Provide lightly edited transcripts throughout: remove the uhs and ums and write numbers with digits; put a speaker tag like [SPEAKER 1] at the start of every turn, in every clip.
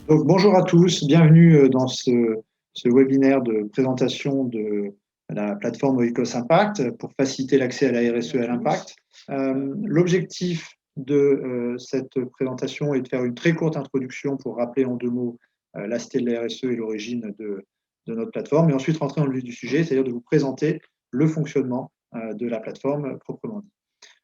[SPEAKER 1] Donc, bonjour à tous, bienvenue dans ce webinaire de présentation de la plateforme Oikos Impact pour faciliter l'accès à la RSE et à l'impact. L'objectif de cette présentation est de faire une très courte introduction pour rappeler en deux mots la cité de la RSE et l'origine de notre plateforme, et ensuite rentrer dans le vif du sujet, c'est-à-dire de vous présenter le fonctionnement de la plateforme proprement dit.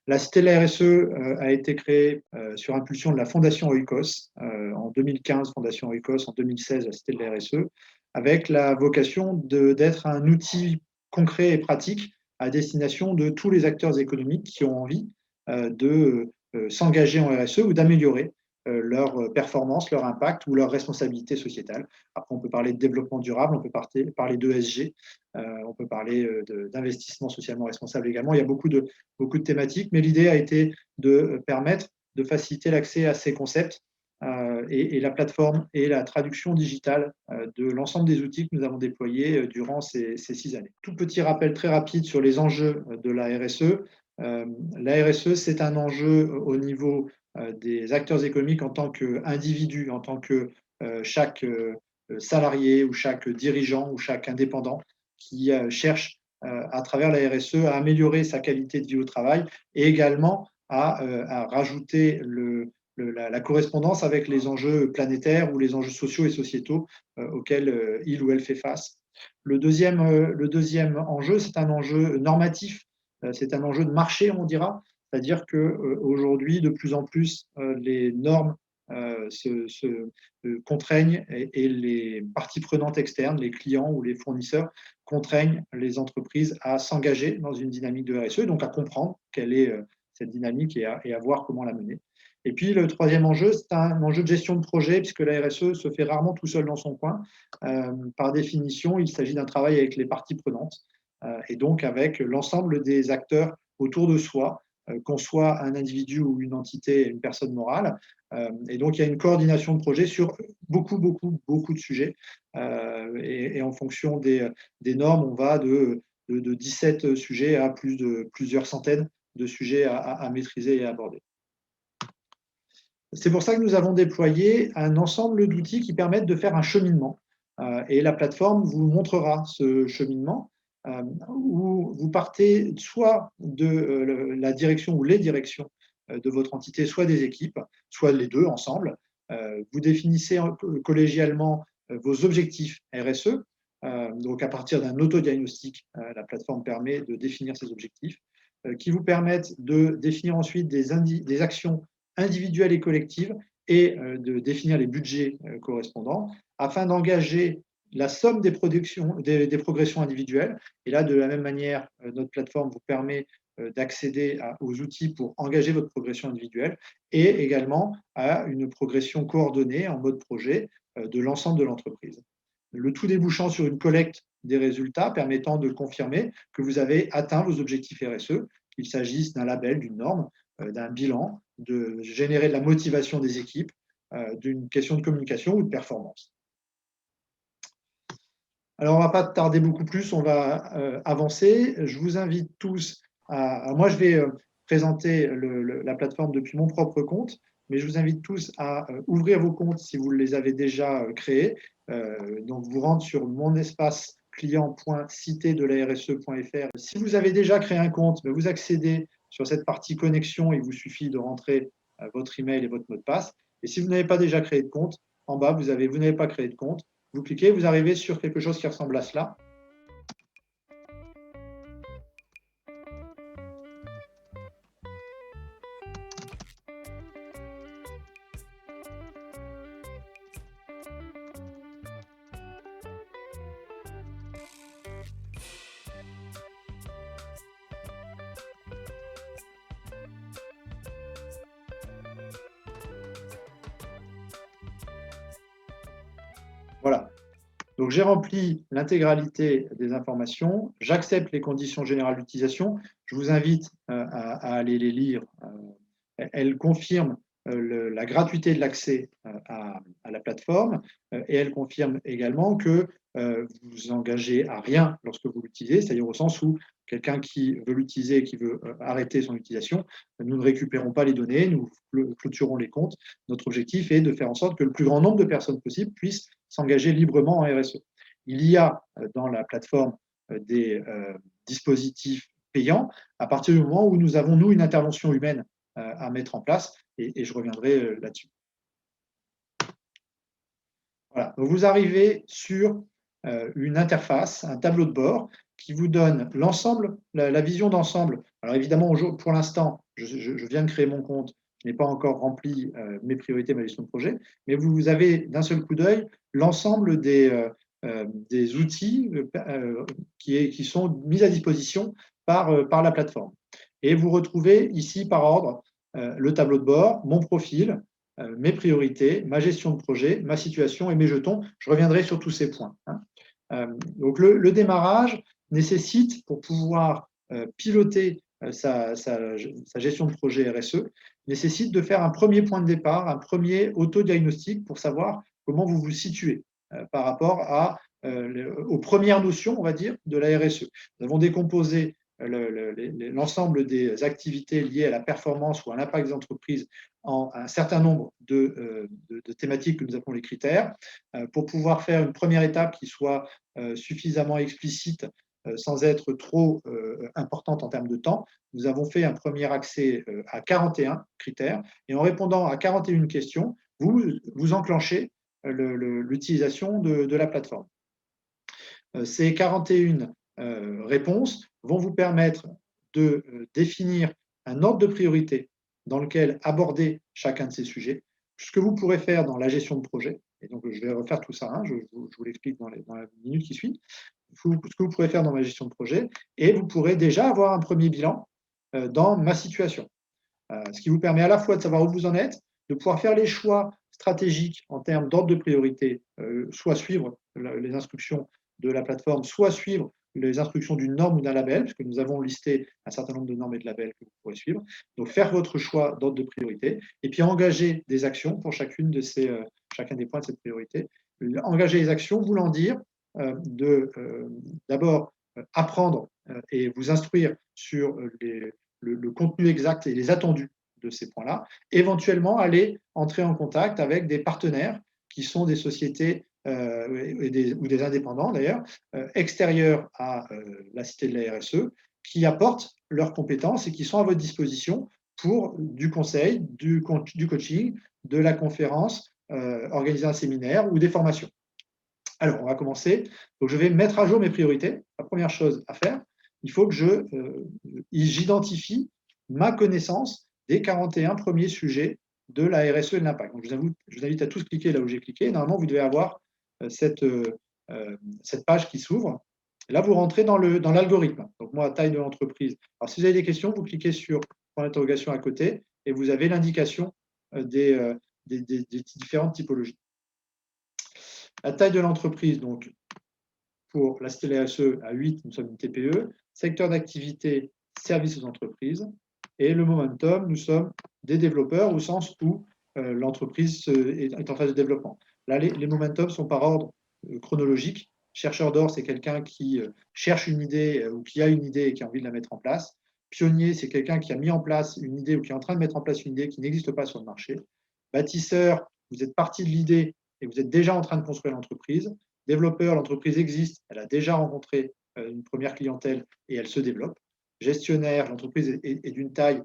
[SPEAKER 1] La Cité de la RSE a été créée sur impulsion de la Fondation Oikos en 2015, Fondation Oikos en 2016, la Cité de la RSE, avec la vocation d'être un outil concret et pratique à destination de tous les acteurs économiques qui ont envie de s'engager en RSE ou d'améliorer leur performance, leur impact ou leur responsabilité sociétale. Après, on peut parler de développement durable, on peut parler d'ESG, on peut parler d'investissement socialement responsable également. Il y a beaucoup de thématiques, mais l'idée a été de permettre de faciliter l'accès à ces concepts et la plateforme et la traduction digitale de l'ensemble des outils que nous avons déployés durant ces 6 années. Tout petit rappel très rapide sur les enjeux de la RSE. La RSE, c'est un enjeu au niveau des acteurs économiques en tant qu'individus, en tant que chaque salarié ou chaque dirigeant ou chaque indépendant qui cherche à travers la RSE à améliorer sa qualité de vie au travail et également à rajouter la correspondance avec les enjeux planétaires ou les enjeux sociaux et sociétaux auxquels il ou elle fait face. Le deuxième enjeu, c'est un enjeu normatif, c'est un enjeu de marché, on dira, c'est-à-dire qu'aujourd'hui, de plus en plus, les normes se contraignent et les parties prenantes externes, les clients ou les fournisseurs, contraignent les entreprises à s'engager dans une dynamique de RSE, donc à comprendre quelle est cette dynamique et à voir comment la mener. Et puis le troisième enjeu, c'est un enjeu de gestion de projet, puisque la RSE se fait rarement tout seul dans son coin. Par définition, il s'agit d'un travail avec les parties prenantes et donc avec l'ensemble des acteurs autour de soi, qu'on soit un individu ou une entité, une personne morale. Et donc, il y a une coordination de projet sur beaucoup de sujets. Et en fonction des normes, on va de 17 sujets à plusieurs centaines de sujets à maîtriser et à aborder. C'est pour ça que nous avons déployé un ensemble d'outils qui permettent de faire un cheminement. Et la plateforme vous montrera ce cheminement où vous partez soit de la direction ou les directions de votre entité, soit des équipes, soit les deux ensemble. Vous définissez collégialement vos objectifs RSE. Donc, à partir d'un autodiagnostic, la plateforme permet de définir ces objectifs qui vous permettent de définir ensuite des actions individuelles et collectives et de définir les budgets correspondants afin d'engager la somme des progressions individuelles. Et là, de la même manière, notre plateforme vous permet d'accéder aux outils pour engager votre progression individuelle et également à une progression coordonnée en mode projet de l'ensemble de l'entreprise. Le tout débouchant sur une collecte des résultats permettant de confirmer que vous avez atteint vos objectifs RSE, qu'il s'agisse d'un label, d'une norme, d'un bilan, de générer de la motivation des équipes, d'une question de communication ou de performance. Alors, on ne va pas tarder beaucoup plus, on va avancer. Je vous invite tous moi, je vais présenter la plateforme depuis mon propre compte, mais je vous invite tous à ouvrir vos comptes si vous les avez déjà créés. Donc, vous rentrez sur mon espace client.citedelaRSE.fr. Si vous avez déjà créé un compte, vous accédez sur cette partie connexion, il vous suffit de rentrer votre email et votre mot de passe. Et si vous n'avez pas déjà créé de compte, en bas, vous n'avez pas créé de compte. Vous cliquez, vous arrivez sur quelque chose qui ressemble à cela. Voilà. Donc, j'ai rempli l'intégralité des informations. J'accepte les conditions générales d'utilisation. Je vous invite à aller les lire. Elles confirment la gratuité de l'accès à la plateforme et elle confirme également que vous vous engagez à rien lorsque vous l'utilisez, c'est-à-dire au sens où quelqu'un qui veut l'utiliser et qui veut arrêter son utilisation, nous ne récupérons pas les données, nous clôturons les comptes. Notre objectif est de faire en sorte que le plus grand nombre de personnes possible puissent s'engager librement en RSE. Il y a dans la plateforme des dispositifs payants à partir du moment où nous avons, nous, une intervention humaine à mettre en place et je reviendrai là-dessus. Voilà. Donc vous arrivez sur une interface, un tableau de bord qui vous donne l'ensemble, la vision d'ensemble. Alors évidemment, pour l'instant, je viens de créer mon compte, je n'ai pas encore rempli mes priorités, ma gestion de projet, mais vous avez d'un seul coup d'œil l'ensemble des outils qui sont mis à disposition par la plateforme. Et vous retrouvez ici par ordre le tableau de bord, mon profil, mes priorités, ma gestion de projet, ma situation et mes jetons. Je reviendrai sur tous ces points. Donc le démarrage nécessite, pour pouvoir piloter sa gestion de projet RSE, nécessite de faire un premier point de départ, un premier autodiagnostic pour savoir comment vous vous situez par rapport aux premières notions, on va dire, de la RSE. Nous avons décomposé l'ensemble des activités liées à la performance ou à l'impact des entreprises en un certain nombre de thématiques que nous appelons les critères, pour pouvoir faire une première étape qui soit suffisamment explicite sans être trop importante en termes de temps. Nous avons fait un premier accès à 41 critères et en répondant à 41 questions, vous enclenchez l'utilisation de la plateforme. Ces 41 réponses vont vous permettre de définir un ordre de priorité dans lequel aborder chacun de ces sujets, ce que vous pourrez faire dans la gestion de projet, et donc je vais refaire tout ça, je vous l'explique dans la minute qui suit, ce que vous pourrez faire dans la gestion de projet, et vous pourrez déjà avoir un premier bilan dans ma situation. Ce qui vous permet à la fois de savoir où vous en êtes, de pouvoir faire les choix stratégiques en termes d'ordre de priorité, soit suivre les instructions de la plateforme, soit suivre les instructions d'une norme ou d'un label, puisque nous avons listé un certain nombre de normes et de labels que vous pourrez suivre. Donc, faire votre choix d'ordre de priorité et puis engager des actions pour chacun des points de cette priorité. Engager les actions voulant dire d'abord apprendre et vous instruire sur le contenu exact et les attendus de ces points-là, éventuellement aller entrer en contact avec des partenaires qui sont des sociétés ou des indépendants d'ailleurs, extérieurs à la Cité de la RSE, qui apportent leurs compétences et qui sont à votre disposition pour du conseil, du coaching, de la conférence, organiser un séminaire ou des formations. Alors, on va commencer. Donc, je vais mettre à jour mes priorités. La première chose à faire, il faut que j'identifie ma connaissance des 41 premiers sujets de la RSE et de l'impact. Donc, je vous invite à tous cliquer là où j'ai cliqué. Normalement, vous devez avoir cette page qui s'ouvre. Là, vous rentrez dans l'algorithme. Donc, moi, taille de l'entreprise. Alors, si vous avez des questions, vous cliquez sur point d'interrogation à côté et vous avez l'indication des différentes typologies. La taille de l'entreprise, donc, pour la Cité RSE à 8, nous sommes une TPE. Secteur d'activité, services aux entreprises. Et le momentum, nous sommes des développeurs au sens où l'entreprise est en phase de développement. Là, les momentum sont par ordre chronologique. Chercheur d'or, c'est quelqu'un qui cherche une idée ou qui a une idée et qui a envie de la mettre en place. Pionnier, c'est quelqu'un qui a mis en place une idée ou qui est en train de mettre en place une idée qui n'existe pas sur le marché. Bâtisseur, vous êtes parti de l'idée et vous êtes déjà en train de construire l'entreprise. Développeur, l'entreprise existe, elle a déjà rencontré une première clientèle et elle se développe. Gestionnaire, l'entreprise est d'une taille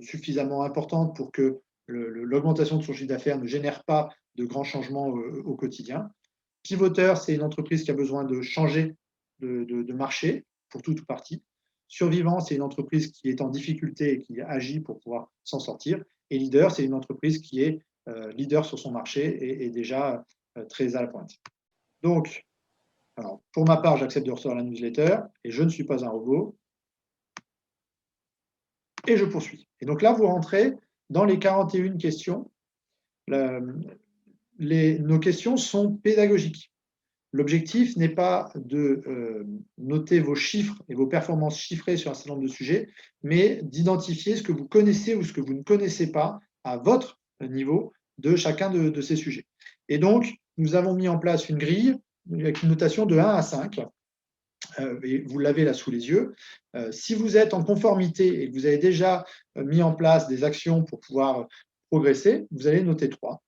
[SPEAKER 1] suffisamment importante pour que l'augmentation de son chiffre d'affaires ne génère pas de grands changements au quotidien. Pivoteur, c'est une entreprise qui a besoin de changer de marché pour tout ou partie. Survivant, c'est une entreprise qui est en difficulté et qui agit pour pouvoir s'en sortir. Et leader, c'est une entreprise qui est leader sur son marché et déjà très à la pointe. Donc, alors, pour ma part, j'accepte de recevoir la newsletter et je ne suis pas un robot. Et je poursuis. Et donc là, vous rentrez dans les 41 questions. Nos questions sont pédagogiques. L'objectif n'est pas de noter vos chiffres et vos performances chiffrées sur un certain nombre de sujets, mais d'identifier ce que vous connaissez ou ce que vous ne connaissez pas à votre niveau de chacun de ces sujets. Et donc, nous avons mis en place une grille avec une notation de 1 à 5. Et vous l'avez là sous les yeux. Si vous êtes en conformité et que vous avez déjà mis en place des actions pour pouvoir progresser, vous allez noter 3.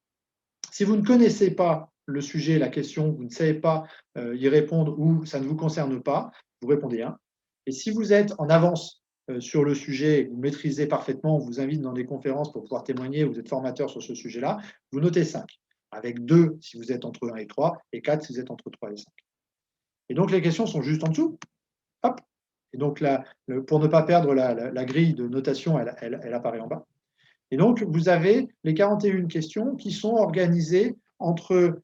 [SPEAKER 1] Si vous ne connaissez pas le sujet, la question, vous ne savez pas y répondre ou ça ne vous concerne pas, vous répondez 1. Et si vous êtes en avance sur le sujet, vous maîtrisez parfaitement, on vous invite dans des conférences pour pouvoir témoigner, vous êtes formateur sur ce sujet-là, vous notez 5. Avec 2 si vous êtes entre 1 et 3, et 4 si vous êtes entre 3 et 5. Et donc, les questions sont juste en dessous. Hop. Et donc, là, pour ne pas perdre la grille de notation, elle apparaît en bas. Et donc, vous avez les 41 questions qui sont organisées entre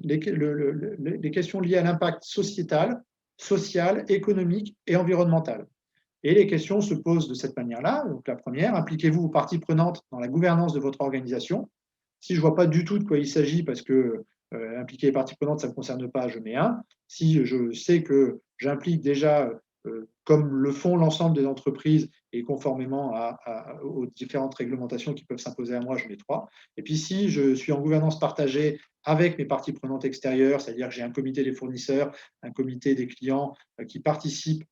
[SPEAKER 1] les questions liées à l'impact sociétal, social, économique et environnemental. Et les questions se posent de cette manière-là. Donc, la première, impliquez-vous aux parties prenantes dans la gouvernance de votre organisation. Si je ne vois pas du tout de quoi il s'agit, parce que impliquer les parties prenantes, ça ne me concerne pas, je mets 1. Si je sais que j'implique déjà, comme le font l'ensemble des entreprises et conformément aux différentes réglementations qui peuvent s'imposer à moi, je mets 3. Et puis si je suis en gouvernance partagée avec mes parties prenantes extérieures, c'est-à-dire que j'ai un comité des fournisseurs, un comité des clients qui participent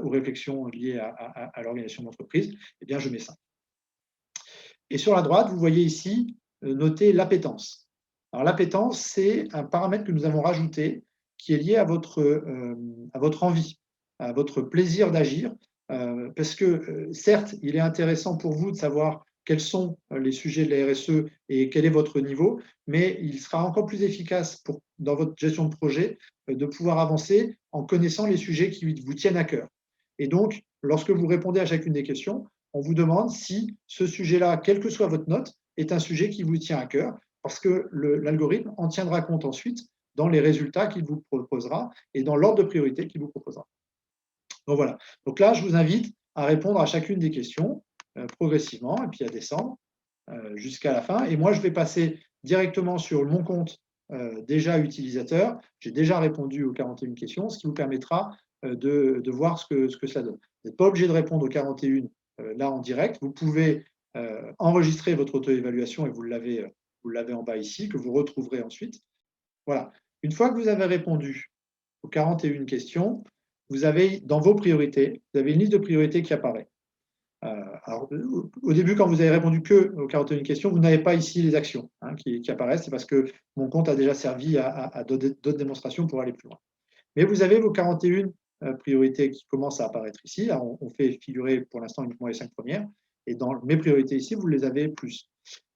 [SPEAKER 1] aux réflexions liées à l'organisation d'entreprise, eh bien je mets 5. Et sur la droite, vous voyez ici noter l'appétence. Alors l'appétence, c'est un paramètre que nous avons rajouté qui est lié à votre envie, à votre plaisir d'agir, parce que certes, il est intéressant pour vous de savoir quels sont les sujets de la RSE et quel est votre niveau, mais il sera encore plus efficace dans votre gestion de projet de pouvoir avancer en connaissant les sujets qui vous tiennent à cœur. Et donc, lorsque vous répondez à chacune des questions, on vous demande si ce sujet-là, quelle que soit votre note, est un sujet qui vous tient à cœur, parce que l'algorithme en tiendra compte ensuite dans les résultats qu'il vous proposera et dans l'ordre de priorité qu'il vous proposera. Donc voilà. Donc là, je vous invite à répondre à chacune des questions progressivement et puis à descendre jusqu'à la fin. Et moi, je vais passer directement sur mon compte déjà utilisateur. J'ai déjà répondu aux 41 questions, ce qui vous permettra de voir ce que cela donne. Vous n'êtes pas obligé de répondre aux 41 là en direct. Vous pouvez enregistrer votre auto-évaluation et vous l'avez en bas ici, que vous retrouverez ensuite. Voilà. Une fois que vous avez répondu aux 41 questions, vous avez dans vos priorités, vous avez une liste de priorités qui apparaît. Alors, au début, quand vous avez répondu que aux 41 questions, vous n'avez pas ici les actions qui apparaissent. C'est parce que mon compte a déjà servi à d'autres démonstrations pour aller plus loin. Mais vous avez vos 41 priorités qui commencent à apparaître ici. Là, on fait figurer pour l'instant uniquement les 5 premières. Et dans mes priorités ici, vous les avez plus.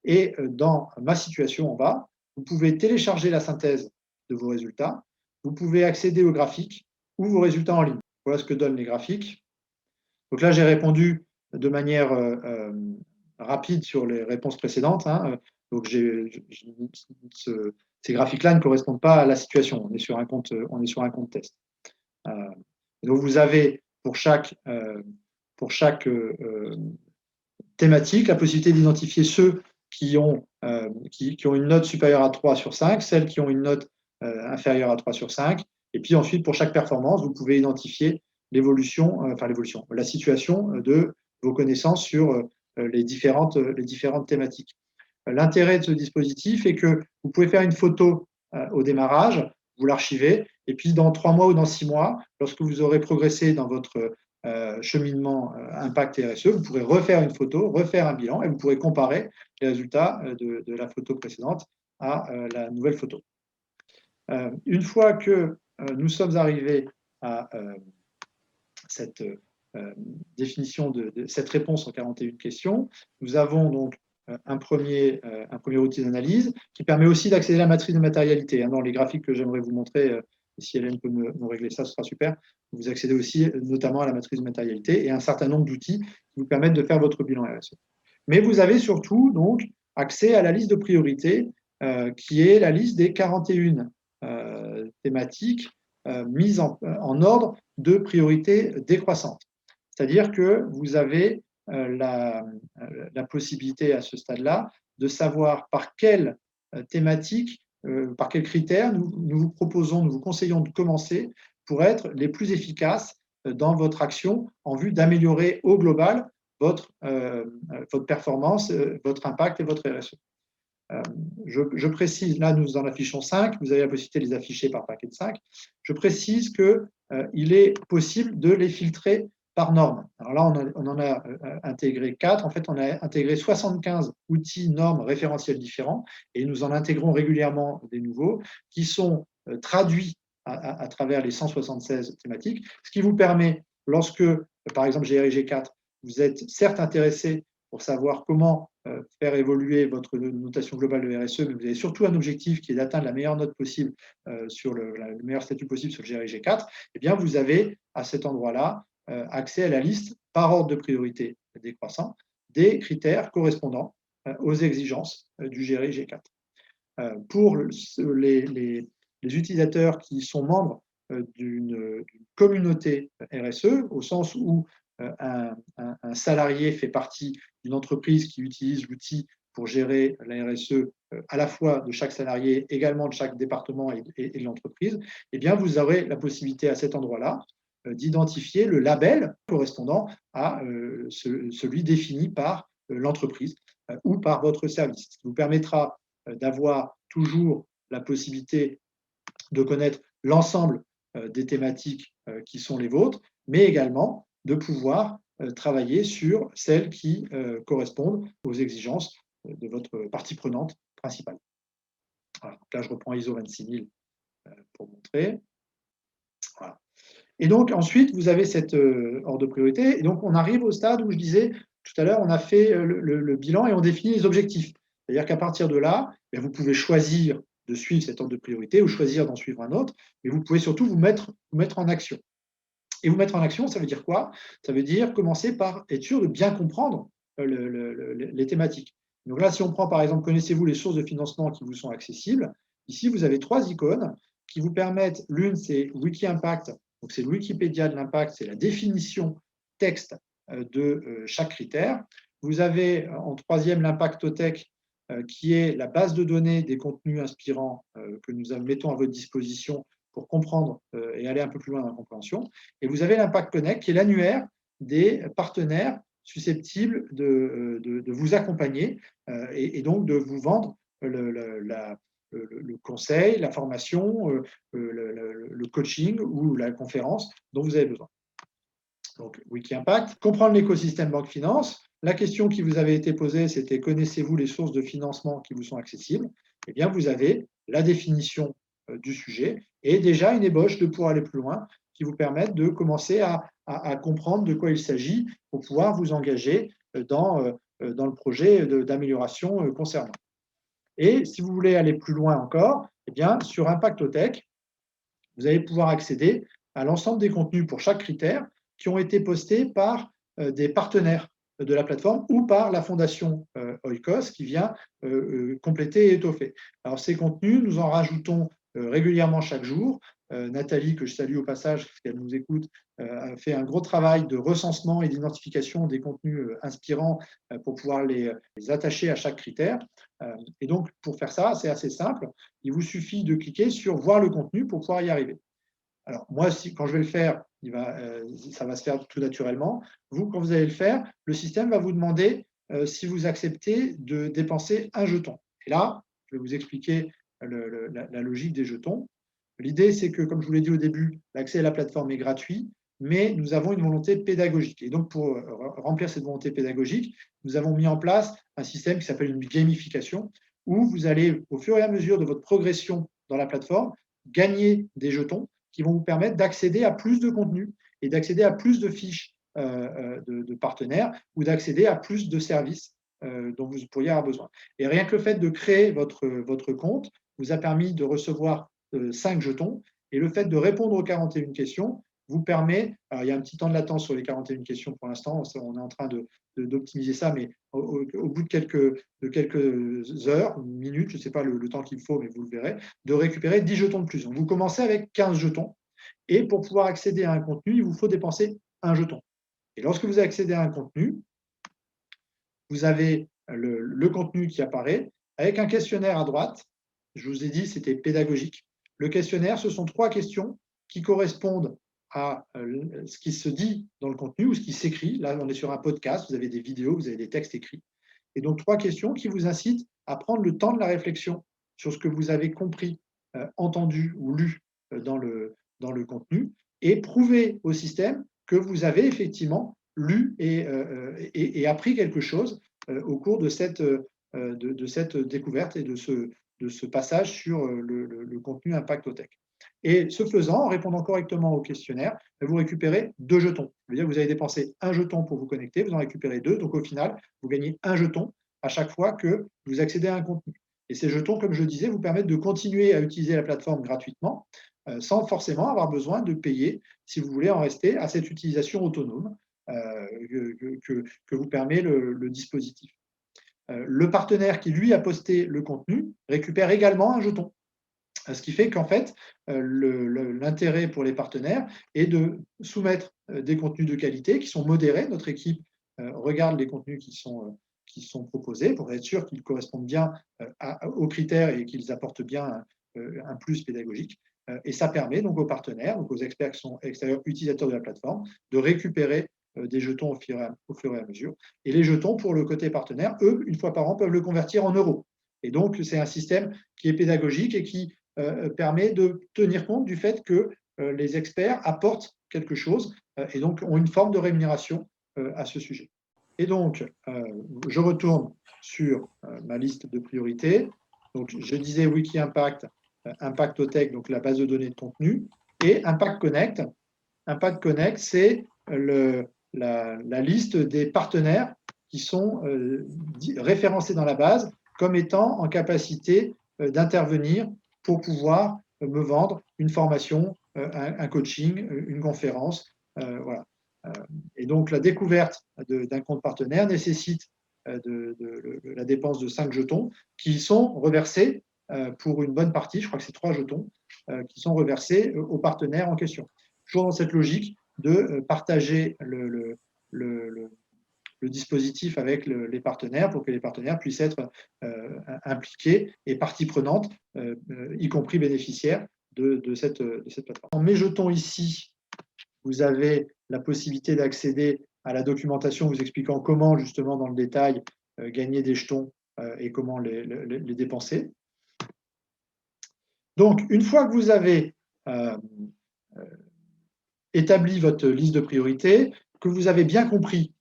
[SPEAKER 1] Et dans ma situation en bas, vous pouvez télécharger la synthèse de vos résultats. Vous pouvez accéder aux graphiques ou vos résultats en ligne. Voilà ce que donnent les graphiques. Donc là, j'ai répondu de manière rapide sur les réponses précédentes. Donc, ces graphiques-là ne correspondent pas à la situation. On est sur un compte test. Donc, vous avez pour chaque thématique la possibilité d'identifier ceux qui ont une note supérieure à 3 sur 5, celles qui ont une note inférieure à 3 sur 5. Et puis ensuite, pour chaque performance, vous pouvez identifier la situation de vos connaissances sur les différentes thématiques. L'intérêt de ce dispositif est que vous pouvez faire une photo au démarrage, vous l'archivez, et puis dans 3 mois ou dans 6 mois, lorsque vous aurez progressé dans votre cheminement impact RSE, vous pourrez refaire une photo, refaire un bilan, et vous pourrez comparer les résultats de la photo précédente à la nouvelle photo. Une fois que nous sommes arrivés à cette définition de cette réponse en 41 questions, nous avons donc un premier outil d'analyse qui permet aussi d'accéder à la matrice de matérialité. Dans les graphiques que j'aimerais vous montrer, si Hélène peut me régler ça, ce sera super. Vous accédez aussi notamment à la matrice de matérialité et un certain nombre d'outils qui vous permettent de faire votre bilan RSE. Mais vous avez surtout donc accès à la liste de priorités qui est la liste des 41 thématiques mises en ordre de priorité décroissante. C'est-à-dire que vous avez la possibilité à ce stade-là de savoir par quelle thématique, par quels critères nous vous proposons, nous vous conseillons de commencer pour être les plus efficaces dans votre action en vue d'améliorer au global votre performance, votre impact et votre RSE. Je précise, là nous en affichons 5, vous avez la possibilité de les afficher par paquet de 5. Je précise qu'il est possible de les filtrer par norme. Alors là, on en a intégré 4. En fait, on a intégré 75 outils, normes, référentiels différents et nous en intégrons régulièrement des nouveaux qui sont traduits à travers les 176 thématiques, ce qui vous permet, lorsque, par exemple, GRIG 4, vous êtes certes intéressé pour savoir comment faire évoluer votre notation globale de RSE, mais vous avez surtout un objectif qui est d'atteindre la meilleure note possible sur le meilleur statut possible sur le GRIG 4, eh bien, vous avez à cet endroit-là accès à la liste par ordre de priorité décroissant des critères correspondant aux exigences du GRIG 4. Pour les utilisateurs qui sont membres d'une communauté RSE, au sens où un salarié fait partie d'une entreprise qui utilise l'outil pour gérer la RSE à la fois de chaque salarié, également de chaque département et de l'entreprise, eh bien, vous aurez la possibilité à cet endroit-là d'identifier le label correspondant à celui défini par l'entreprise ou par votre service. Ce qui vous permettra d'avoir toujours la possibilité de connaître l'ensemble des thématiques qui sont les vôtres, mais également de pouvoir travailler sur celles qui correspondent aux exigences de votre partie prenante principale. Voilà. Donc là, je reprends ISO 26000 pour montrer. Voilà. Et donc, ensuite, vous avez cette ordre de priorité. Et donc, on arrive au stade où je disais tout à l'heure, on a fait le bilan et on définit les objectifs. C'est-à-dire qu'à partir de là, vous pouvez choisir de suivre cet ordre de priorité ou choisir d'en suivre un autre, mais vous pouvez surtout vous mettre en action. Et vous mettre en action, ça veut dire quoi? Ça veut dire commencer par être sûr de bien comprendre les thématiques. Donc là, si on prend par exemple, connaissez-vous les sources de financement qui vous sont accessibles? Ici, vous avez 3 icônes qui vous permettent, l'une c'est Wiki Impact, donc c'est le Wikipédia de l'impact, c'est la définition texte de chaque critère. Vous avez en troisième l'Impactotech, qui est la base de données des contenus inspirants que nous mettons à votre disposition pour comprendre et aller un peu plus loin dans la compréhension. Et vous avez l'Impact Connect, qui est l'annuaire des partenaires susceptibles de vous accompagner et donc de vous vendre le conseil, la formation, le coaching ou la conférence dont vous avez besoin. Donc, Wiki Impact. Comprendre l'écosystème Banque Finance. La question qui vous avait été posée, c'était connaissez-vous les sources de financement qui vous sont accessibles? Eh bien, vous avez la définition du sujet et déjà une ébauche de pour aller plus loin qui vous permettent de commencer à comprendre de quoi il s'agit pour pouvoir vous engager dans le projet d'amélioration concernant. Et si vous voulez aller plus loin encore, eh bien, sur Impactotech, vous allez pouvoir accéder à l'ensemble des contenus pour chaque critère qui ont été postés par des partenaires de la plateforme ou par la fondation Oikos qui vient compléter et étoffer. Alors ces contenus, nous en rajoutons régulièrement chaque jour. Nathalie, que je salue au passage, parce qu'elle nous écoute, a fait un gros travail de recensement et d'identification des contenus inspirants pour pouvoir les attacher à chaque critère. Et donc, pour faire ça, c'est assez simple. Il vous suffit de cliquer sur « Voir le contenu » pour pouvoir y arriver. Alors, moi, quand je vais le faire, ça va se faire tout naturellement. Vous, quand vous allez le faire, le système va vous demander si vous acceptez de dépenser un jeton. Et là, je vais vous expliquer la logique des jetons. L'idée, c'est que, comme je vous l'ai dit au début, l'accès à la plateforme est gratuit, mais nous avons une volonté pédagogique. Et donc, pour remplir cette volonté pédagogique, nous avons mis en place un système qui s'appelle une gamification, où vous allez, au fur et à mesure de votre progression dans la plateforme, gagner des jetons qui vont vous permettre d'accéder à plus de contenu et d'accéder à plus de fiches de partenaires ou d'accéder à plus de services dont vous pourriez avoir besoin. Et rien que le fait de créer votre compte vous a permis de recevoir 5 jetons et le fait de répondre aux 41 questions vous permet, alors il y a un petit temps de latence sur les 41 questions pour l'instant, on est en train d'optimiser ça, mais au bout de quelques heures, minutes, je ne sais pas le temps qu'il faut, mais vous le verrez, de récupérer 10 jetons de plus. Donc vous commencez avec 15 jetons et pour pouvoir accéder à un contenu, il vous faut dépenser un jeton. Et lorsque vous accédez à un contenu, vous avez le contenu qui apparaît avec un questionnaire à droite. Je vous ai dit, c'était pédagogique. Le questionnaire, ce sont 3 questions qui correspondent à ce qui se dit dans le contenu ou ce qui s'écrit. Là, on est sur un podcast, vous avez des vidéos, vous avez des textes écrits. Et donc, 3 questions qui vous incitent à prendre le temps de la réflexion sur ce que vous avez compris, entendu ou lu dans le contenu et prouver au système que vous avez effectivement lu et appris quelque chose au cours de cette découverte et de ce passage sur le contenu Impact au Tech. Et ce faisant, en répondant correctement au questionnaire, vous récupérez 2 jetons. Ça veut dire que vous avez dépensé 1 jeton pour vous connecter, vous en récupérez 2. Donc au final, vous gagnez 1 jeton à chaque fois que vous accédez à un contenu. Et ces jetons, comme je disais, vous permettent de continuer à utiliser la plateforme gratuitement, sans forcément avoir besoin de payer si vous voulez en rester à cette utilisation autonome que vous permet le dispositif. Le partenaire qui, lui, a posté le contenu récupère également un jeton. Ce qui fait qu'en fait, l'intérêt pour les partenaires est de soumettre des contenus de qualité qui sont modérés. Notre équipe regarde les contenus qui sont proposés pour être sûr qu'ils correspondent bien aux critères et qu'ils apportent bien un plus pédagogique. Et ça permet donc aux partenaires, donc aux experts qui sont extérieurs utilisateurs de la plateforme, de récupérer des jetons au fur et à mesure. Et les jetons, pour le côté partenaire, eux, une fois par an, peuvent le convertir en euros. Et donc, c'est un système qui est pédagogique et qui permet de tenir compte du fait que les experts apportent quelque chose et donc ont une forme de rémunération à ce sujet. Et donc, je retourne sur ma liste de priorités. Donc, je disais Wiki Impact, Impact au Tech, donc la base de données de contenu, et Impact Connect. Impact Connect, c'est la liste des partenaires qui sont référencés dans la base comme étant en capacité d'intervenir pour pouvoir me vendre une formation, un coaching, une conférence. Voilà. Et donc, la découverte d'un compte partenaire nécessite la dépense de 5 jetons qui sont reversés pour une bonne partie, je crois que c'est 3 jetons, qui sont reversés aux partenaires en question. Toujours dans cette logique de partager le dispositif avec les partenaires pour que les partenaires puissent être impliqués et partie prenante, y compris bénéficiaires de cette plateforme. En mes jetons ici, vous avez la possibilité d'accéder à la documentation vous expliquant comment, justement, dans le détail, gagner des jetons et comment les dépenser. Donc, une fois que vous avez établi votre liste de priorités, que vous avez bien compris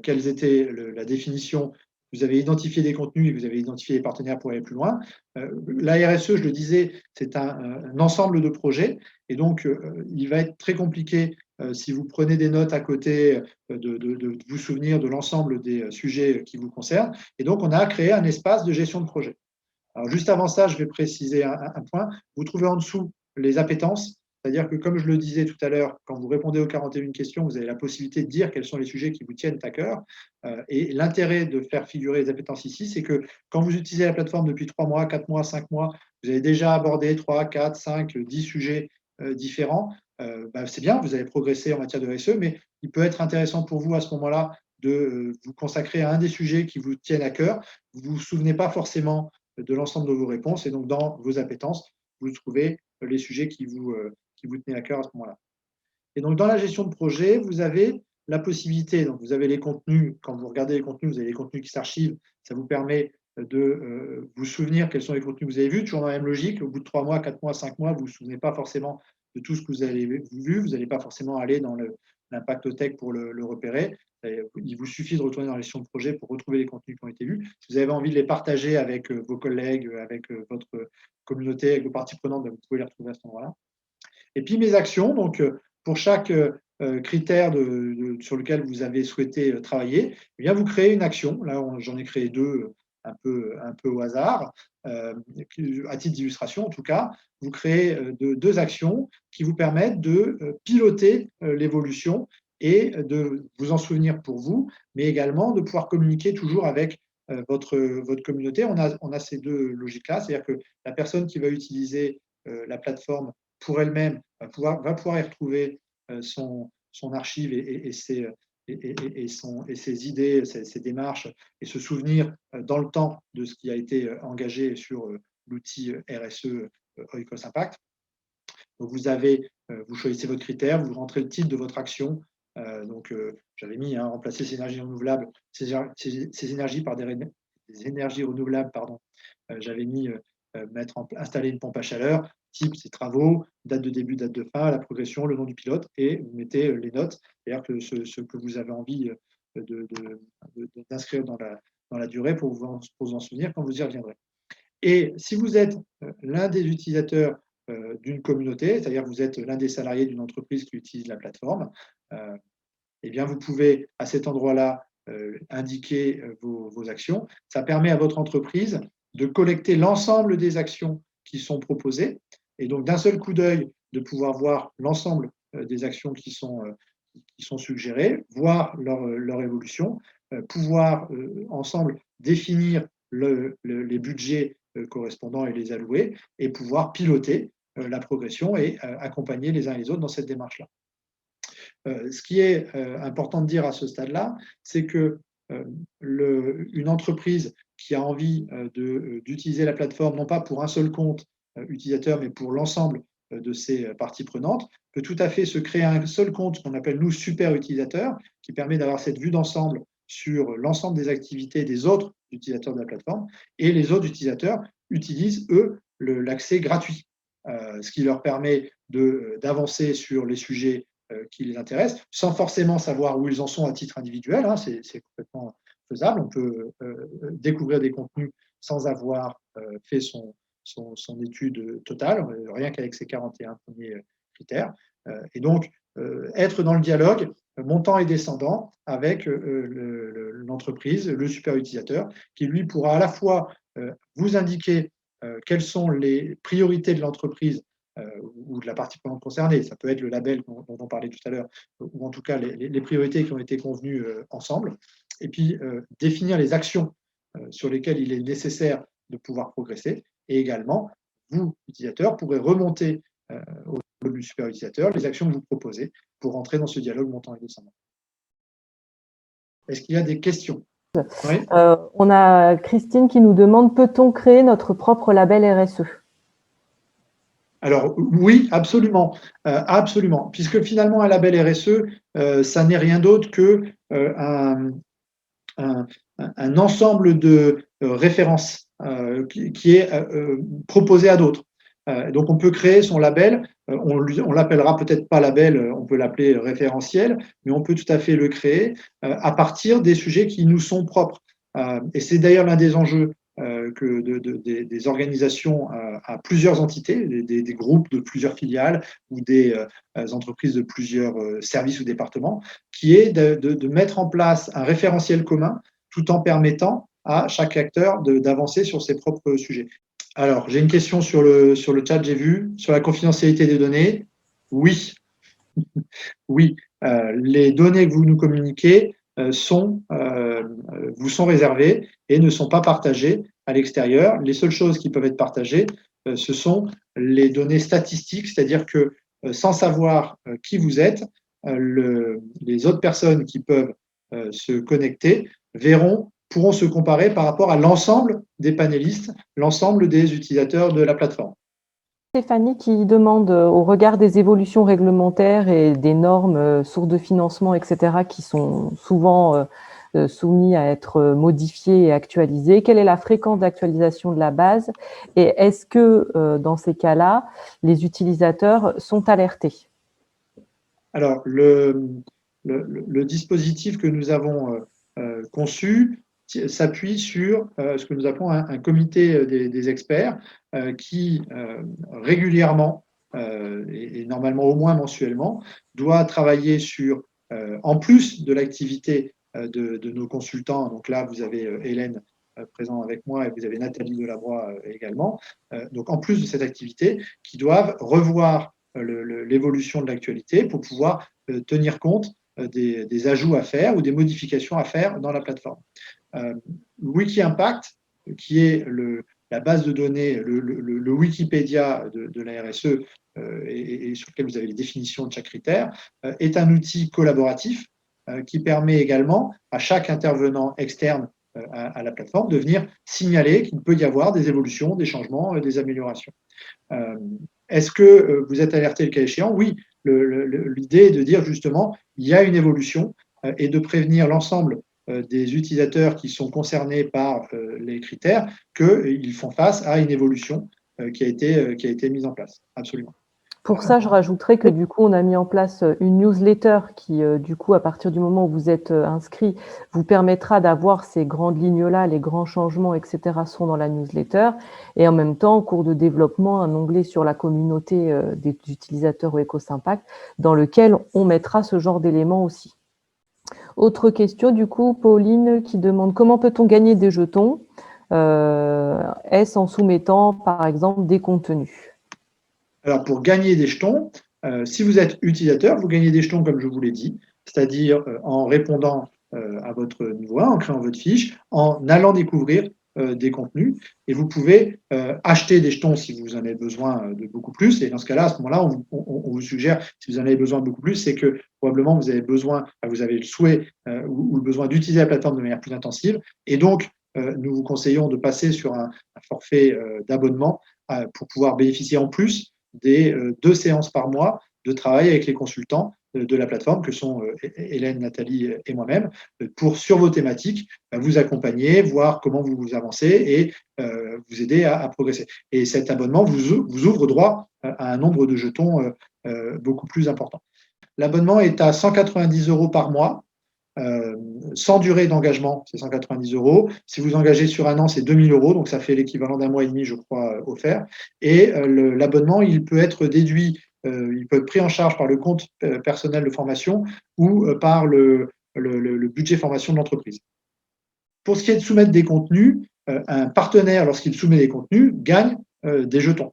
[SPEAKER 1] quelles étaient la définition, vous avez identifié des contenus et vous avez identifié les partenaires pour aller plus loin. La RSE, je le disais, c'est un ensemble de projets et donc il va être très compliqué si vous prenez des notes à côté de vous souvenir de l'ensemble des sujets qui vous concernent. Et donc, on a créé un espace de gestion de projet. Alors, juste avant ça, je vais préciser un point. Vous trouvez en dessous les appétences. C'est-à-dire que, comme je le disais tout à l'heure, quand vous répondez aux 41 questions, vous avez la possibilité de dire quels sont les sujets qui vous tiennent à cœur. Et l'intérêt de faire figurer les appétences ici, c'est que quand vous utilisez la plateforme depuis 3 mois, 4 mois, 5 mois, vous avez déjà abordé 3, 4, 5, 10 sujets différents. C'est bien, vous avez progressé en matière de RSE, mais il peut être intéressant pour vous à ce moment-là de vous consacrer à un des sujets qui vous tiennent à cœur. Vous ne vous souvenez pas forcément de l'ensemble de vos réponses et donc dans vos appétences, vous trouvez les sujets qui vous tenaient à cœur à ce moment-là. Et donc dans la gestion de projet, vous avez la possibilité, donc vous avez les contenus, quand vous regardez les contenus, vous avez les contenus qui s'archivent, ça vous permet de vous souvenir quels sont les contenus que vous avez vus, toujours dans la même logique, au bout de 3 mois, 4 mois, 5 mois, vous ne vous souvenez pas forcément de tout ce que vous avez vu, vous n'allez pas forcément aller dans l'impact tech pour le repérer. Il vous suffit de retourner dans la gestion de projet pour retrouver les contenus qui ont été vus. Si vous avez envie de les partager avec vos collègues, avec votre communauté, avec vos parties prenantes, vous pouvez les retrouver à ce moment-là. Et puis mes actions, donc pour chaque critère sur lequel vous avez souhaité travailler, eh bien, vous créez une action. Là, j'en ai créé 2 un peu au hasard, à titre d'illustration en tout cas. Vous créez 2 actions qui vous permettent de piloter l'évolution et de vous en souvenir pour vous, mais également de pouvoir communiquer toujours avec votre communauté. On a ces 2 logiques-là, c'est-à-dire que la personne qui va utiliser la plateforme pour elle-même va pouvoir y retrouver son archive et ses idées, ses démarches, et se souvenir dans le temps de ce qui a été engagé sur l'outil RSE Oikos Impact. Donc, vous choisissez votre critère, vous rentrez le titre de votre action. J'avais mis remplacer ces énergies renouvelables, ces énergies par des énergies renouvelables, pardon. J'avais mis installer une pompe à chaleur, type, ses travaux, date de début, date de fin, la progression, le nom du pilote, et vous mettez les notes, c'est-à-dire que ce que vous avez envie d'inscrire dans la durée pour vous en souvenir quand vous y reviendrez. Et si vous êtes l'un des utilisateurs d'une communauté, c'est-à-dire que vous êtes l'un des salariés d'une entreprise qui utilise la plateforme, eh bien, vous pouvez à cet endroit-là indiquer vos actions. Ça permet à votre entreprise de collecter l'ensemble des actions qui sont proposées et donc d'un seul coup d'œil de pouvoir voir l'ensemble des actions qui sont suggérées, voir leur évolution, pouvoir ensemble définir les budgets correspondants et les allouer et pouvoir piloter la progression et accompagner les uns et les autres dans cette démarche-là. Ce qui est important de dire à ce stade-là, c'est que une entreprise qui a envie d'utiliser la plateforme, non pas pour un seul compte utilisateur, mais pour l'ensemble de ses parties prenantes, peut tout à fait se créer un seul compte qu'on appelle, nous, super utilisateur, qui permet d'avoir cette vue d'ensemble sur l'ensemble des activités des autres utilisateurs de la plateforme, et les autres utilisateurs utilisent, eux, l'accès gratuit, ce qui leur permet d'avancer sur les sujets qui les intéressent, sans forcément savoir où ils en sont à titre individuel. C'est complètement faisable. On peut découvrir des contenus sans avoir fait son étude totale, rien qu'avec ces 41 premiers critères. Et donc, être dans le dialogue montant et descendant avec l'entreprise, le super utilisateur, qui lui pourra à la fois vous indiquer quelles sont les priorités de l'entreprise ou de la partie prenante concernée. Ça peut être le label dont on parlait tout à l'heure, ou en tout cas les priorités qui ont été convenues ensemble, et puis définir les actions sur lesquelles il est nécessaire de pouvoir progresser, et également, vous, utilisateurs, pourrez remonter au niveau du super utilisateur les actions que vous proposez pour rentrer dans ce dialogue montant et descendant. Est-ce qu'il y a des questions?
[SPEAKER 2] Oui. On a Christine qui nous demande, peut-on créer notre propre label RSE?
[SPEAKER 1] Alors oui, absolument, absolument, puisque finalement un label RSE, ça n'est rien d'autre que un ensemble de références qui est proposé à d'autres. Donc on peut créer son label, on l'appellera peut-être pas label, on peut l'appeler référentiel, mais on peut tout à fait le créer à partir des sujets qui nous sont propres. Et c'est d'ailleurs l'un des enjeux des organisations à plusieurs entités, des groupes de plusieurs filiales ou des entreprises de plusieurs services ou départements, qui est de mettre en place un référentiel commun tout en permettant à chaque acteur d'avancer sur ses propres sujets. Alors, j'ai une question sur le chat, j'ai vu, sur la confidentialité des données. Oui, oui, les données que vous nous communiquez vous sont réservées et ne sont pas partagées à l'extérieur. Les seules choses qui peuvent être partagées, ce sont les données statistiques, c'est-à-dire que sans savoir qui vous êtes, les autres personnes qui peuvent se connecter pourront se comparer par rapport à l'ensemble des panélistes, l'ensemble des utilisateurs de la plateforme.
[SPEAKER 2] Stéphanie qui demande, au regard des évolutions réglementaires et des normes, sources de financement, etc., qui sont souvent soumis à être modifiées et actualisées, quelle est la fréquence d'actualisation de la base et est-ce que, dans ces cas-là, les utilisateurs sont alertés?
[SPEAKER 1] Alors, le dispositif que nous avons conçu s'appuie sur ce que nous appelons un comité des experts qui régulièrement et normalement au moins mensuellement doit travailler sur, en plus de l'activité de nos consultants, donc là vous avez Hélène présent avec moi et vous avez Nathalie Delabroix également, donc en plus de cette activité, qui doivent revoir l'évolution de l'actualité pour pouvoir tenir compte des ajouts à faire ou des modifications à faire dans la plateforme. Wikiimpact, qui est la base de données, le Wikipédia de la RSE et sur lequel vous avez les définitions de chaque critère, est un outil collaboratif qui permet également à chaque intervenant externe à la plateforme de venir signaler qu'il peut y avoir des évolutions, des changements, des améliorations. Est-ce que vous êtes alerté le cas échéant? Oui, l'idée est de dire justement, il y a une évolution et de prévenir l'ensemble des utilisateurs qui sont concernés par les critères qu'ils font face à une évolution qui a été mise en place. Absolument.
[SPEAKER 2] Pour ça, je rajouterais que du coup, on a mis en place une newsletter qui, du coup, à partir du moment où vous êtes inscrit, vous permettra d'avoir ces grandes lignes-là, les grands changements, etc., sont dans la newsletter. Et en même temps, en cours de développement, un onglet sur la communauté des utilisateurs au EcoSympact, dans lequel on mettra ce genre d'éléments aussi. Autre question, du coup, Pauline qui demande comment peut-on gagner des jetons? Est-ce en soumettant, par exemple, des contenus?
[SPEAKER 1] Alors, pour gagner des jetons, si vous êtes utilisateur, vous gagnez des jetons, comme je vous l'ai dit, c'est-à-dire en répondant à votre niveau 1, en créant votre fiche, en allant découvrir des contenus. Et vous pouvez acheter des jetons si vous en avez besoin de beaucoup plus. Et dans ce cas-là, à ce moment-là, on vous suggère, si vous en avez besoin de beaucoup plus, c'est que probablement vous avez besoin, vous avez le souhait ou le besoin d'utiliser la plateforme de manière plus intensive. Et donc, nous vous conseillons de passer sur un forfait d'abonnement pour pouvoir bénéficier en plus des 2 séances par mois de travail avec les consultants de la plateforme, que sont Hélène, Nathalie et moi-même, pour, sur vos thématiques, vous accompagner, voir comment vous avancez et vous aider à progresser. Et cet abonnement vous ouvre droit à un nombre de jetons beaucoup plus important. L'abonnement est à 190 € par mois. Sans durée d'engagement, c'est 190 €. Si vous engagez sur un an, c'est 2000 €, donc ça fait l'équivalent d'un mois et demi, je crois, offert. Et l'abonnement, il peut être déduit, il peut être pris en charge par le compte personnel de formation ou par le budget formation de l'entreprise. Pour ce qui est de soumettre des contenus, un partenaire, lorsqu'il soumet des contenus, gagne des jetons.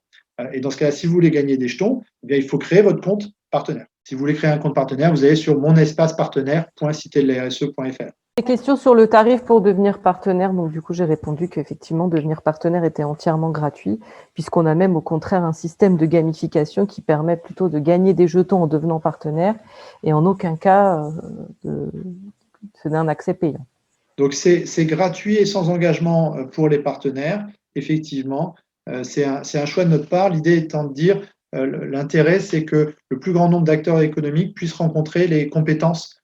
[SPEAKER 1] Et dans ce cas-là, si vous voulez gagner des jetons, eh bien, il faut créer votre compte partenaire. Si vous voulez créer un compte partenaire, vous allez sur monespacepartenaire.citedelaRSE.fr.
[SPEAKER 2] Des questions sur le tarif pour devenir partenaire. Donc, du coup, j'ai répondu qu'effectivement, devenir partenaire était entièrement gratuit, puisqu'on a même au contraire un système de gamification qui permet plutôt de gagner des jetons en devenant partenaire et en aucun cas c'est un accès payant.
[SPEAKER 1] Donc, c'est gratuit et sans engagement pour les partenaires. Effectivement, c'est un choix de notre part. L'idée étant de dire, l'intérêt, c'est que le plus grand nombre d'acteurs économiques puissent rencontrer les compétences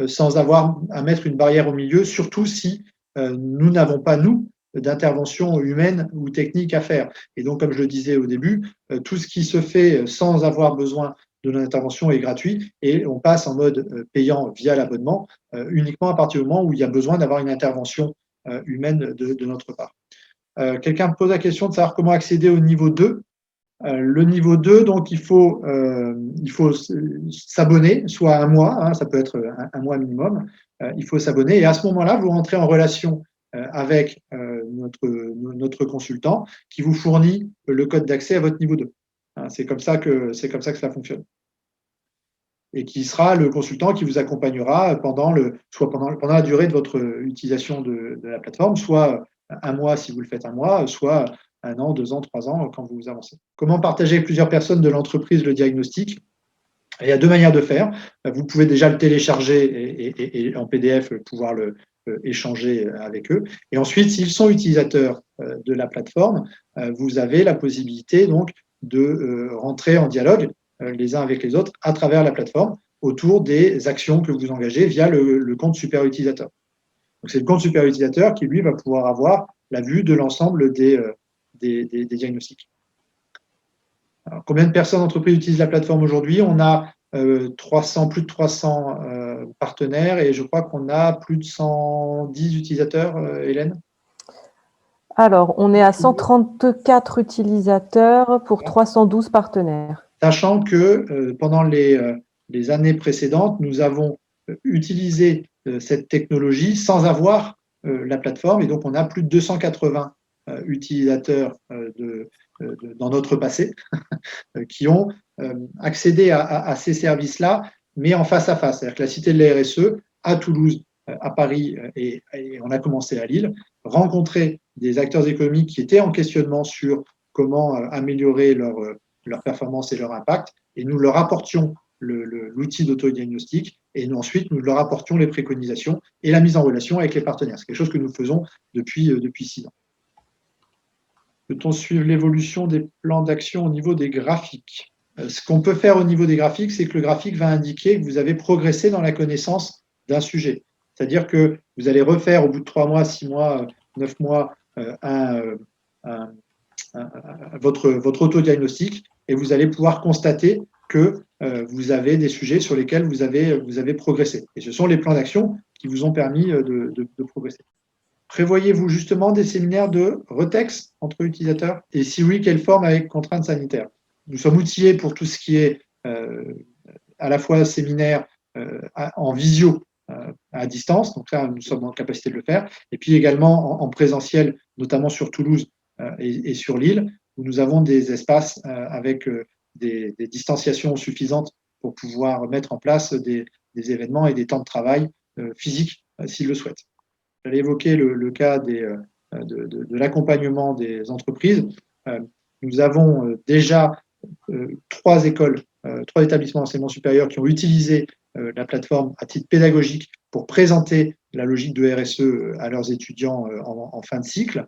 [SPEAKER 1] sans avoir à mettre une barrière au milieu, surtout si nous n'avons pas, nous, d'intervention humaine ou technique à faire. Et donc, comme je le disais au début, tout ce qui se fait sans avoir besoin de l'intervention est gratuit et on passe en mode payant via l'abonnement uniquement à partir du moment où il y a besoin d'avoir une intervention humaine de notre part. Quelqu'un me pose la question de savoir comment accéder au niveau 2. Le niveau 2, donc il faut s'abonner, soit un mois, hein, ça peut être un mois minimum, il faut s'abonner et à ce moment-là, vous rentrez en relation avec notre consultant qui vous fournit le code d'accès à votre niveau 2. Hein, c'est comme ça que cela fonctionne. Et qui sera le consultant qui vous accompagnera pendant la durée de votre utilisation de la plateforme, soit un mois si vous le faites un mois, soit un an, 2 ans, 3 ans quand vous avancez. Comment partager avec plusieurs personnes de l'entreprise le diagnostic? Il y a 2 manières de faire. Vous pouvez déjà le télécharger et en PDF pouvoir le échanger avec eux. Et ensuite, s'ils sont utilisateurs de la plateforme, vous avez la possibilité donc de rentrer en dialogue les uns avec les autres à travers la plateforme autour des actions que vous engagez via le compte super utilisateur. Donc c'est le compte super utilisateur qui, lui, va pouvoir avoir la vue de l'ensemble des diagnostics. Alors, combien de personnes d'entreprise utilisent la plateforme aujourd'hui? On a plus de 300 partenaires et je crois qu'on a plus de 110 utilisateurs, Hélène?
[SPEAKER 2] Alors, on est à 134 utilisateurs pour 312 partenaires.
[SPEAKER 1] Sachant que pendant les années précédentes, nous avons utilisé cette technologie sans avoir la plateforme et donc on a plus de 280 utilisateurs dans notre passé qui ont accédé à ces services-là, mais en face à face. C'est-à-dire que la Cité de la RSE, à Toulouse, à Paris et on a commencé à Lille, rencontrer des acteurs économiques qui étaient en questionnement sur comment améliorer leur performance et leur impact, et nous leur apportions l'outil d'autodiagnostic, et ensuite nous leur apportions les préconisations et la mise en relation avec les partenaires. C'est quelque chose que nous faisons depuis 6 ans. Peut-on suivre l'évolution des plans d'action au niveau des graphiques? Ce qu'on peut faire au niveau des graphiques, c'est que le graphique va indiquer que vous avez progressé dans la connaissance d'un sujet. C'est-à-dire que vous allez refaire au bout de 3 mois, 6 mois, 9 mois votre autodiagnostic et vous allez pouvoir constater que vous avez des sujets sur lesquels vous avez progressé. Et ce sont les plans d'action qui vous ont permis de progresser. Prévoyez-vous justement des séminaires de retex entre utilisateurs? Et si oui, quelle forme avec contraintes sanitaires? Nous sommes outillés pour tout ce qui est à la fois séminaire en visio à distance, donc là nous sommes en capacité de le faire, et puis également en présentiel, notamment sur Toulouse et sur l'île, où nous avons des espaces avec des distanciations suffisantes pour pouvoir mettre en place des événements et des temps de travail physiques s'ils le souhaitent. J'allais évoquer le cas de l'accompagnement des entreprises. Nous avons déjà 3 écoles, 3 établissements d'enseignement supérieur qui ont utilisé la plateforme à titre pédagogique pour présenter la logique de RSE à leurs étudiants en fin de cycle.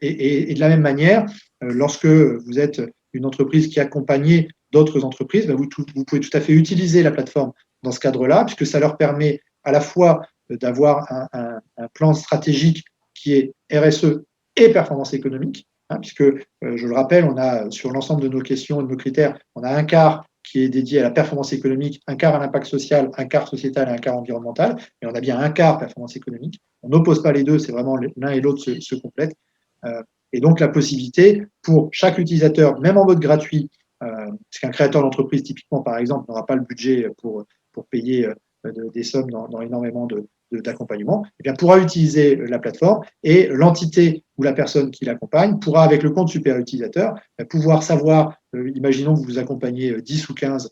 [SPEAKER 1] Et de la même manière, lorsque vous êtes une entreprise qui accompagne d'autres entreprises, vous pouvez tout à fait utiliser la plateforme dans ce cadre-là, puisque ça leur permet à la fois d'avoir un plan stratégique qui est RSE et performance économique, puisque, je le rappelle, on a sur l'ensemble de nos questions et de nos critères, on a un quart qui est dédié à la performance économique, un quart à l'impact social, un quart sociétal et un quart environnemental, et on a bien un quart performance économique. On n'oppose pas les deux, c'est vraiment l'un et l'autre se complètent. Et donc la possibilité pour chaque utilisateur, même en mode gratuit, parce qu'un créateur d'entreprise, typiquement, par exemple, n'aura pas le budget pour payer des sommes dans énormément d'accompagnement, eh bien, pourra utiliser la plateforme et l'entité ou la personne qui l'accompagne pourra, avec le compte super utilisateur, pouvoir savoir, imaginons que vous accompagnez 10 ou 15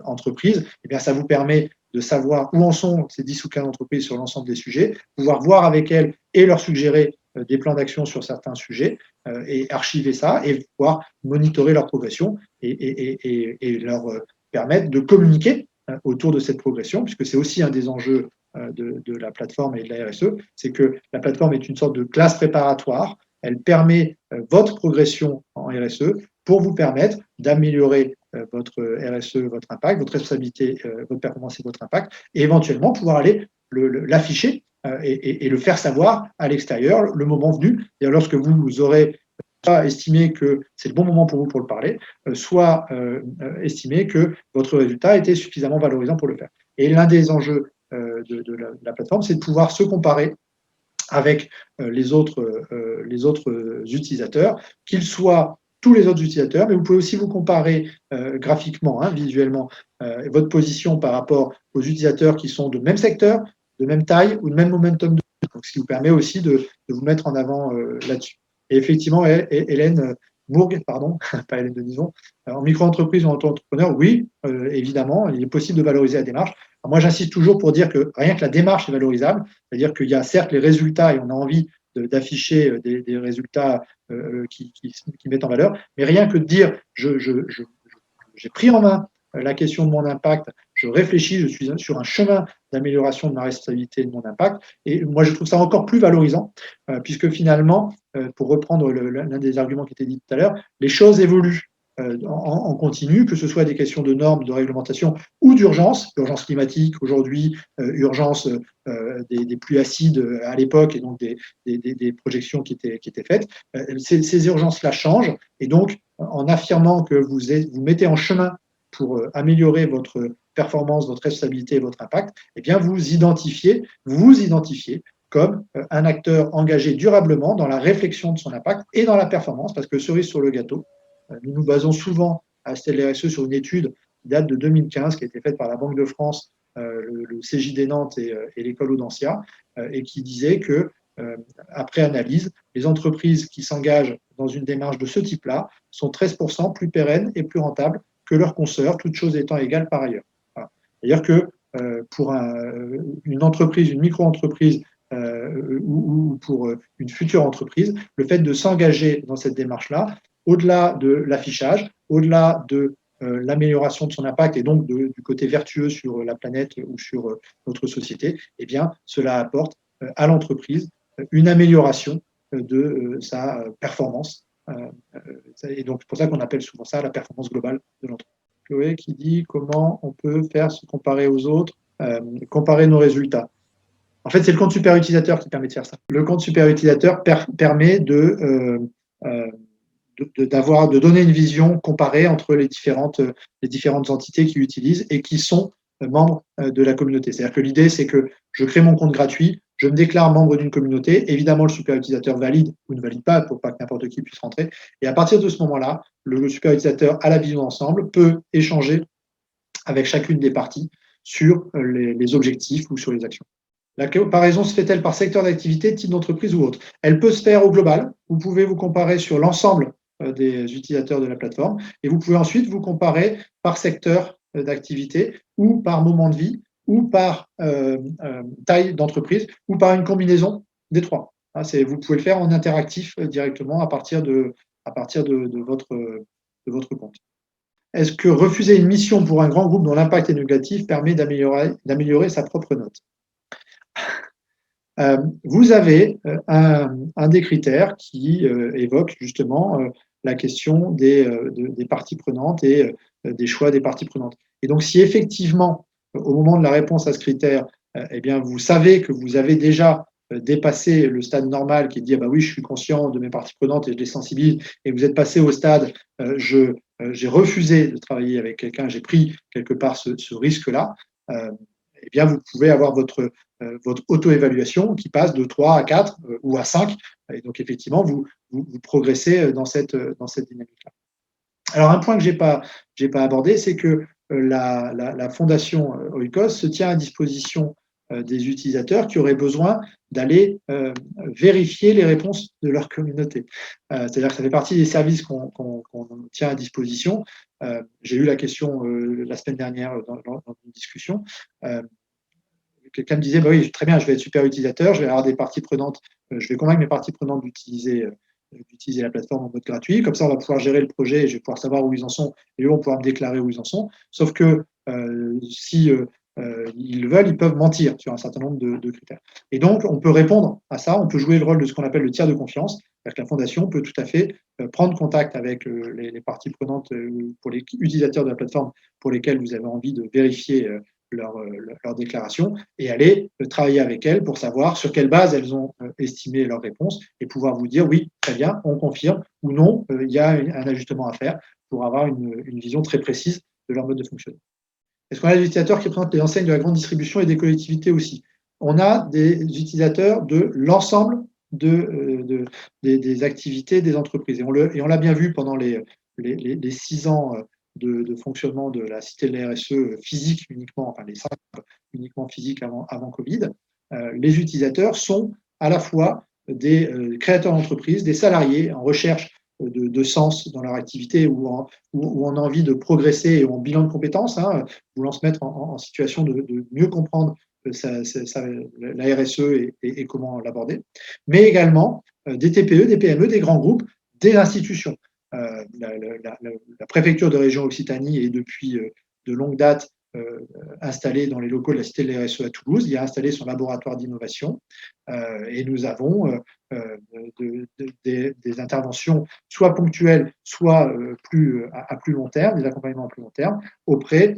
[SPEAKER 1] entreprises, eh bien, ça vous permet de savoir où en sont ces 10 ou 15 entreprises sur l'ensemble des sujets, pouvoir voir avec elles et leur suggérer des plans d'action sur certains sujets et archiver ça et pouvoir monitorer leur progression et leur permettre de communiquer autour de cette progression, puisque c'est aussi un des enjeux de la plateforme et de la RSE, c'est que la plateforme est une sorte de classe préparatoire. Elle permet votre progression en RSE pour vous permettre d'améliorer votre RSE, votre impact, votre responsabilité, votre performance et votre impact, et éventuellement pouvoir aller l'afficher et le faire savoir à l'extérieur le moment venu. Et lorsque vous aurez soit estimé que c'est le bon moment pour vous pour le parler, soit estimé que votre résultat était suffisamment valorisant pour le faire. Et l'un des enjeux de la plateforme, c'est de pouvoir se comparer avec les autres utilisateurs, qu'ils soient tous les autres utilisateurs, mais vous pouvez aussi vous comparer graphiquement, visuellement, votre position par rapport aux utilisateurs qui sont de même secteur, de même taille ou de même momentum, donc, ce qui vous permet aussi de vous mettre en avant là-dessus. Et effectivement, Hélène Bourg, pardon, pas Hélène Denison, en micro-entreprise ou en auto-entrepreneur, oui, évidemment, il est possible de valoriser la démarche. Alors moi, j'insiste toujours pour dire que rien que la démarche est valorisable, c'est-à-dire qu'il y a certes les résultats et on a envie d'afficher des résultats qui mettent en valeur, mais rien que de dire j'ai pris en main la question de mon impact, je réfléchis, je suis sur un chemin d'amélioration de ma responsabilité et de mon impact. Et moi, je trouve ça encore plus valorisant, puisque finalement, pour reprendre l'un des arguments qui était dit tout à l'heure, les choses évoluent en continu, que ce soit des questions de normes, de réglementation ou d'urgence, urgence climatique aujourd'hui, urgence des pluies acides à l'époque et donc des projections qui étaient faites. Ces urgences-là changent et donc en affirmant que vous mettez en chemin pour améliorer votre performance, votre responsabilité et votre impact, eh bien vous identifiez comme un acteur engagé durablement dans la réflexion de son impact et dans la performance, parce que cerise sur le gâteau, nous nous basons souvent à Stella RSE sur une étude qui date de 2015, qui a été faite par la Banque de France, le CJD Nantes et l'école Audencia, et qui disait que, après analyse, les entreprises qui s'engagent dans une démarche de ce type-là sont 13% plus pérennes et plus rentables que leurs consoeurs, toutes choses étant égales par ailleurs. Voilà. C'est-à-dire que pour une entreprise, une micro-entreprise ou pour une future entreprise, le fait de s'engager dans cette démarche-là, au-delà de l'affichage, au-delà de l'amélioration de son impact et donc du côté vertueux sur la planète ou sur notre société, eh bien, cela apporte à l'entreprise une amélioration de sa performance Et donc, c'est pour ça qu'on appelle souvent ça la performance globale de l'entreprise. Chloé qui dit comment on peut faire se comparer aux autres, comparer nos résultats. En fait, c'est le compte super utilisateur qui permet de faire ça. Le compte super utilisateur permet de donner une vision comparée entre les différentes entités qui l'utilisent et qui sont membres de la communauté. C'est-à-dire que l'idée, c'est que je crée mon compte gratuit, je me déclare membre d'une communauté, évidemment, le super utilisateur valide ou ne valide pas pour pas que n'importe qui puisse rentrer. Et à partir de ce moment-là, le super utilisateur a la vision d'ensemble, peut échanger avec chacune des parties sur les objectifs ou sur les actions. La comparaison se fait-elle par secteur d'activité, type d'entreprise ou autre? Elle peut se faire au global. Vous pouvez vous comparer sur l'ensemble des utilisateurs de la plateforme et vous pouvez ensuite vous comparer par secteur d'activité ou par moment de vie ou par taille d'entreprise ou par une combinaison des trois. Vous pouvez le faire en interactif directement à partir de votre compte. Est-ce que refuser une mission pour un grand groupe dont l'impact est négatif permet d'améliorer sa propre note? Vous avez un des critères qui évoque justement la question des parties prenantes et des choix des parties prenantes. Et donc, si effectivement, au moment de la réponse à ce critère, eh bien, vous savez que vous avez déjà dépassé le stade normal qui dit ah bah oui, je suis conscient de mes parties prenantes et je les sensibilise, et vous êtes passé au stade j'ai refusé de travailler avec quelqu'un, j'ai pris quelque part ce risque-là, eh bien, vous pouvez avoir votre auto-évaluation qui passe de 3 à 4 ou à 5. Et donc, effectivement, vous progressez dans cette dynamique-là. Alors, un point que je n'ai pas abordé, c'est que la fondation Oikos se tient à disposition des utilisateurs qui auraient besoin d'aller vérifier les réponses de leur communauté. C'est-à-dire que ça fait partie des services qu'on tient à disposition. J'ai eu la question la semaine dernière dans une discussion. Quelqu'un me disait, bah oui, très bien, je vais être super utilisateur, je vais avoir des parties prenantes, je vais convaincre mes parties prenantes d'utiliser la plateforme en mode gratuit. Comme ça, on va pouvoir gérer le projet et je vais pouvoir savoir où ils en sont et eux vont pouvoir me déclarer où ils en sont. Sauf que si ils le veulent, ils peuvent mentir sur un certain nombre de critères. Et donc, on peut répondre à ça, on peut jouer le rôle de ce qu'on appelle le tiers de confiance. C'est-à-dire que la fondation peut tout à fait prendre contact avec les parties prenantes pour les utilisateurs de la plateforme pour lesquels vous avez envie de vérifier leur déclaration et aller travailler avec elles pour savoir sur quelle base elles ont estimé leur réponse et pouvoir vous dire oui, très bien, on confirme ou non, il y a un ajustement à faire pour avoir une vision très précise de leur mode de fonctionnement. Est-ce qu'on a des utilisateurs qui représentent les enseignes de la grande distribution et des collectivités aussi? On a des utilisateurs de l'ensemble des activités des entreprises. Et on l'a bien vu pendant les 6 ans de fonctionnement de la Cité de la RSE physique uniquement, enfin les 5 uniquement physiques avant Covid. Les utilisateurs sont à la fois des créateurs d'entreprises, des salariés en recherche de sens dans leur activité ou en envie de progresser et en bilan de compétences, voulant se mettre en situation de mieux comprendre la RSE et comment l'aborder, mais également des TPE, des PME, des grands groupes, des institutions. La préfecture de région Occitanie est depuis de longue date installée dans les locaux de la Cité de la RSE à Toulouse. Il a installé son laboratoire d'innovation et nous avons des interventions soit ponctuelles, soit à plus long terme, des accompagnements à plus long terme auprès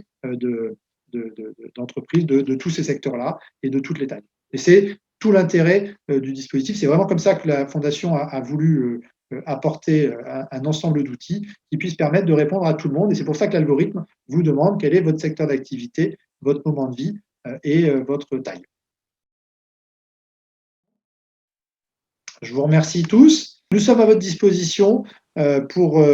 [SPEAKER 1] d'entreprises de tous ces secteurs-là et de toutes les tailles. Et c'est tout l'intérêt du dispositif. C'est vraiment comme ça que la Fondation a voulu apporter un ensemble d'outils qui puissent permettre de répondre à tout le monde. Et c'est pour ça que l'algorithme vous demande quel est votre secteur d'activité, votre moment de vie et votre taille. Je vous remercie tous. Nous sommes à votre disposition pour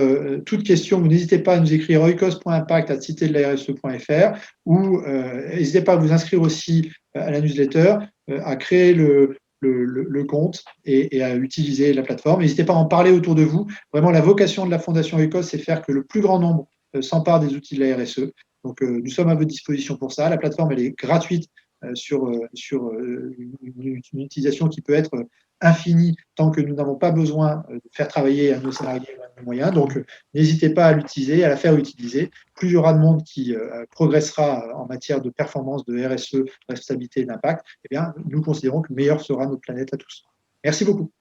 [SPEAKER 1] toute question. Vous n'hésitez pas à nous écrire oikos.impact@citedelarse.fr ou n'hésitez pas à vous inscrire aussi à la newsletter, à créer le compte et à utiliser la plateforme. N'hésitez pas à en parler autour de vous. Vraiment, la vocation de la Fondation Oikos, c'est faire que le plus grand nombre s'empare des outils de la RSE. Donc, nous sommes à votre disposition pour ça. La plateforme, elle est gratuite sur une utilisation qui peut être infinie tant que nous n'avons pas besoin de faire travailler à nos salariés à nos moyens. Donc, n'hésitez pas à l'utiliser, à la faire utiliser. Plus il y aura de monde qui progressera en matière de performance, de RSE, de responsabilité et d'impact, eh bien, nous considérons que meilleure sera notre planète à tous. Merci beaucoup.